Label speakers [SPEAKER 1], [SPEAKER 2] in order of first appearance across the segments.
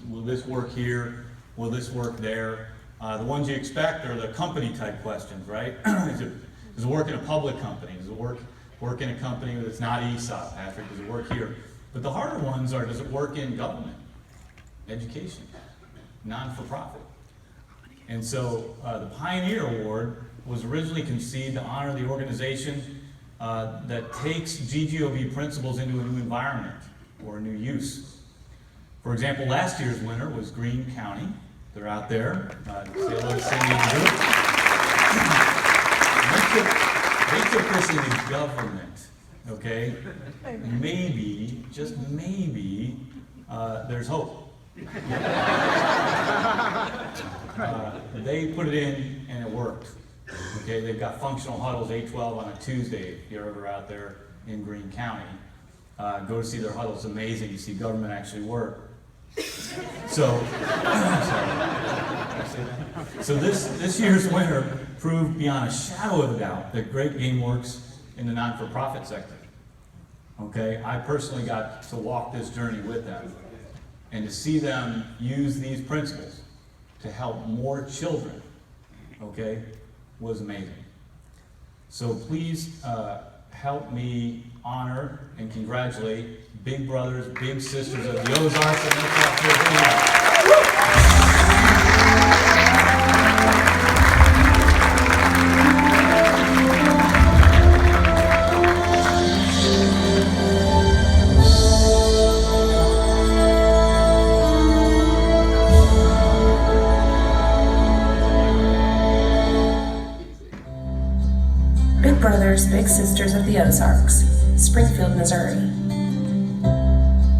[SPEAKER 1] will this work here? Will this work there? The ones you expect are the company type questions, right? Does it work in a public company? Does it work in a company that's not ESOP, Patrick? Does it work here? But the harder ones are, does it work in government, education, non-for-profit? And so the Pioneer Award was originally conceived to honor the organization that takes GGOB principles into a new environment or a new use. For example, last year's winner was Greene County. They're out there. Say hello to Cindy and the group. They took this into government, okay? Maybe, just maybe, there's hope. They put it in and it worked. Okay, they've got functional huddles 8-12 on a Tuesday if you're ever out there in Greene County. Go to see their huddles. It's amazing. You see government actually work. So, so this year's winner proved beyond a shadow of a doubt that great game works in the non-for-profit sector. Okay, I personally got to walk this journey with them and to see them use these principles to help more children, okay, was amazing. So please help me honor and congratulate big brothers, big sisters of the Ozarks and North Carolina.
[SPEAKER 2] Big Brothers, Big Sisters of the Ozarks, Springfield, Missouri.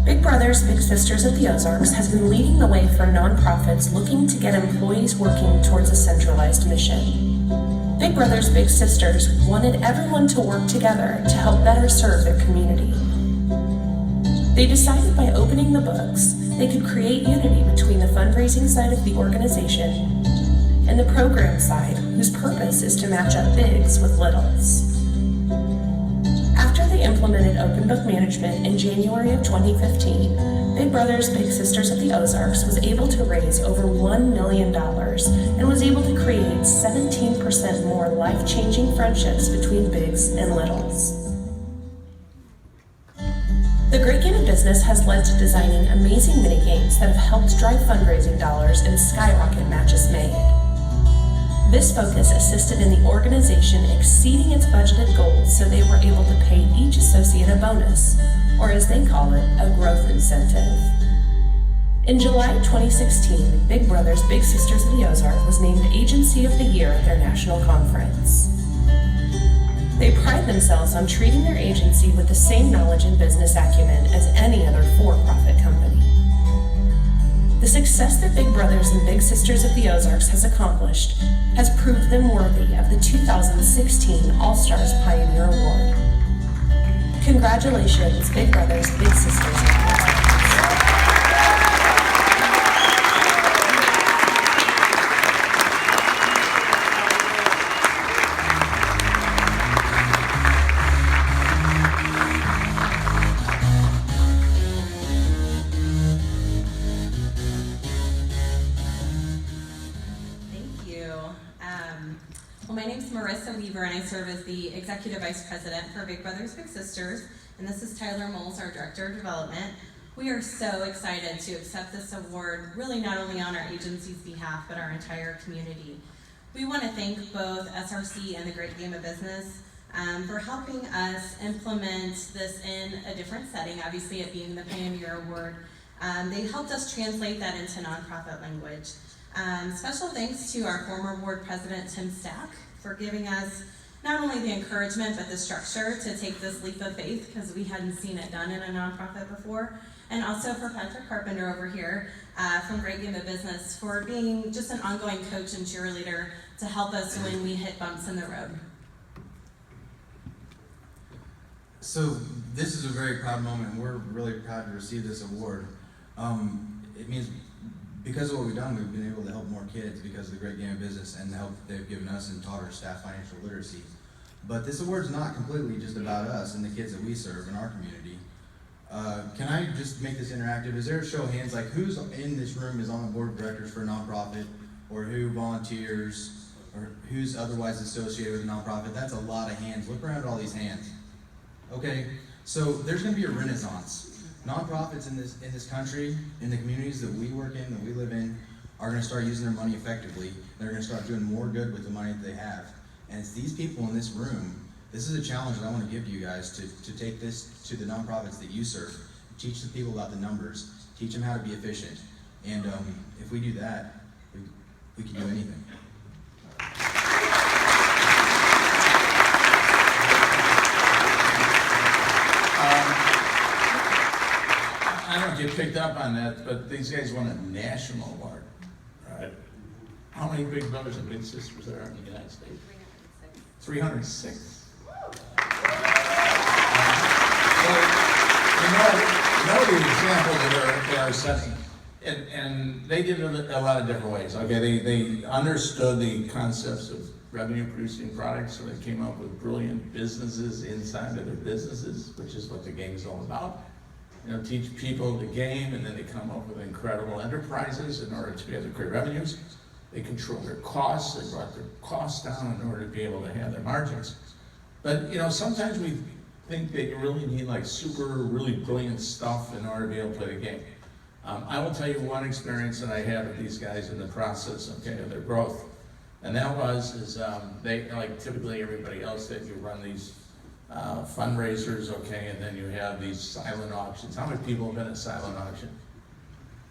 [SPEAKER 2] Big Brothers, Big Sisters of the Ozarks has been leading the way for nonprofits looking to get employees working towards a centralized mission. Big Brothers, Big Sisters wanted everyone to work together to help better serve their community. They decided by opening the books, they could create unity between the fundraising side of the organization and the program side, whose purpose is to match up bigs with littles. After they implemented open book management in January of 2015, Big Brothers Big Sisters of the Ozarks was able to raise over $1 million and was able to create 17% more life-changing friendships between bigs and littles. The Great Game of Business has led to designing amazing mini-games that have helped drive fundraising dollars and skyrocket matches made. This focus assisted in the organization exceeding its budgeted goals, so they were able to pay each associate a bonus, or as they call it, a growth incentive. In July 2016, Big Brothers Big Sisters of the Ozarks was named Agency of the Year at their national conference. They pride themselves on treating their agency with the same knowledge and business acumen as any other for-profit company. The success that Big Brothers and Big Sisters of the Ozarks has accomplished has proved them worthy of the 2016 All-Stars Pioneer Award. Congratulations, Big Brothers, Big Sisters of the Ozarks.
[SPEAKER 3] And I serve as the Executive Vice President for Big Brothers Big Sisters, and this is Tyler Moles, our Director of Development. We are so excited to accept this award, really not only on our agency's behalf, but our entire community. We want to thank both SRC and the Great Game of Business for helping us implement this in a different setting, obviously it being the Pioneer Award. They helped us translate that into nonprofit language. Special thanks to our former board president, Tim Stack, for giving us not only the encouragement, but the structure to take this leap of faith, because we hadn't seen it done in a nonprofit before. And also for Patrick Carpenter over here from Great Game of Business for being just an ongoing coach and cheerleader to help us when we hit bumps in the road.
[SPEAKER 4] So this is a very proud moment, and we're really proud to receive this award. It means because of what we've done, we've been able to help more kids because of the Great Game of Business and the help that they've given us and taught our staff financial literacy. But this award's not completely just about us and the kids that we serve in our community. Can I just make this interactive? Is there a show of hands, like who's in this room is on the board of directors for a nonprofit, or who volunteers, or who's otherwise associated with a nonprofit? That's a lot of hands. Look around at all these hands. Okay, so there's going to be a renaissance. Nonprofits in this country, in the communities that we work in, that we live in, are going to start using their money effectively. They're going to start doing more good with the money that they have. And it's these people in this room. This is a challenge that I want to give to you guys to take this to the nonprofits that you serve. Teach the people about the numbers. Teach them how to be efficient. And if we do that, we can do anything.
[SPEAKER 5] I don't know if you picked up on that, but these guys won a national award. Right. How many Big Brothers and Big Sisters there are in the United States? 306. So, you know the example that they are setting, and they did it a lot of different ways. Okay, they understood the concepts of revenue-producing products, so they came up with brilliant businesses inside of their businesses, which is what the game is all about. You know, teach people the game, and then they come up with incredible enterprises in order to be able to create revenues. They control their costs. They brought their costs down in order to be able to have their margins. But you know, sometimes we think that you really need like really brilliant stuff in order to be able to play the game. I will tell you one experience that I had with these guys in the process, okay, of their growth, and that was they, like typically everybody else, that you run these fundraisers, okay, and then you have these silent auctions. How many people have been at silent auction?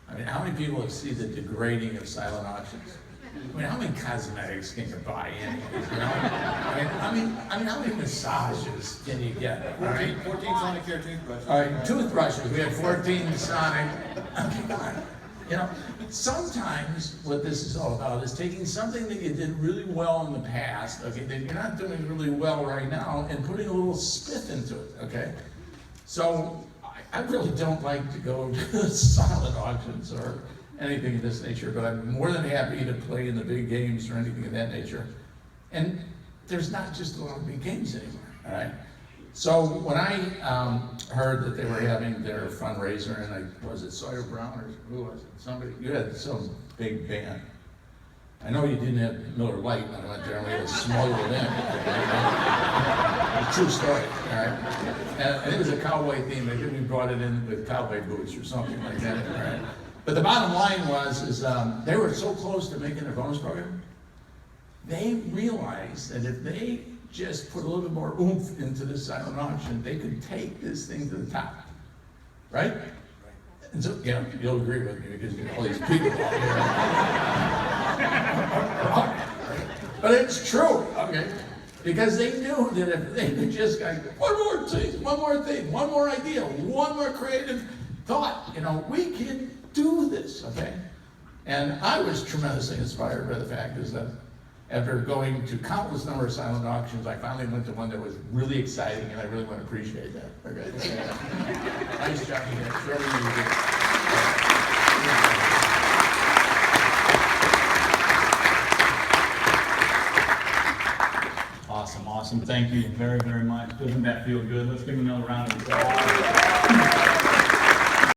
[SPEAKER 5] I mean, how many people have seen the degrading of silent auctions? I mean, how many cosmetics can you buy anyways, you know? I mean, how many massages can you get, all right?
[SPEAKER 4] 14 Sonic Care toothbrushes.
[SPEAKER 5] All right, toothbrushes, we had 14 Sonic. I mean, come on. You know, sometimes what this is all about is taking something that you did really well in the past, okay, that you're not doing really well right now, and putting a little spiff into it, okay? So, I really don't like to go to silent auctions or anything of this nature, but I'm more than happy to play in the big games or anything of that nature. And there's not just a lot of big games anymore, all right? So when I heard that they were having their fundraiser, and was it Sawyer Brown or who was it? Somebody, you had some big band. I know you didn't have Miller Lite when I went there, and we had to smuggle it in. A true story, all right? And it was a cowboy theme. I think we brought it in with cowboy boots or something like that, all right? But the bottom line was, they were so close to making their bonus program, they realized that if they just put a little bit more oomph into this silent auction, they could take this thing to the top, right? And so, yeah, you'll agree with me because you know all these people out there. But it's true, okay? Because they knew that if they could just go, one more thing, one more idea, one more creative thought, you know, we can do this, okay? And I was tremendously inspired by the fact is that after going to countless number of silent auctions, I finally went to one that was really exciting, and I really want to appreciate that. Okay? Nice job, you guys. Really, really good.
[SPEAKER 1] Awesome. Thank you very, very much. Doesn't that feel good? Let's give them another round of applause.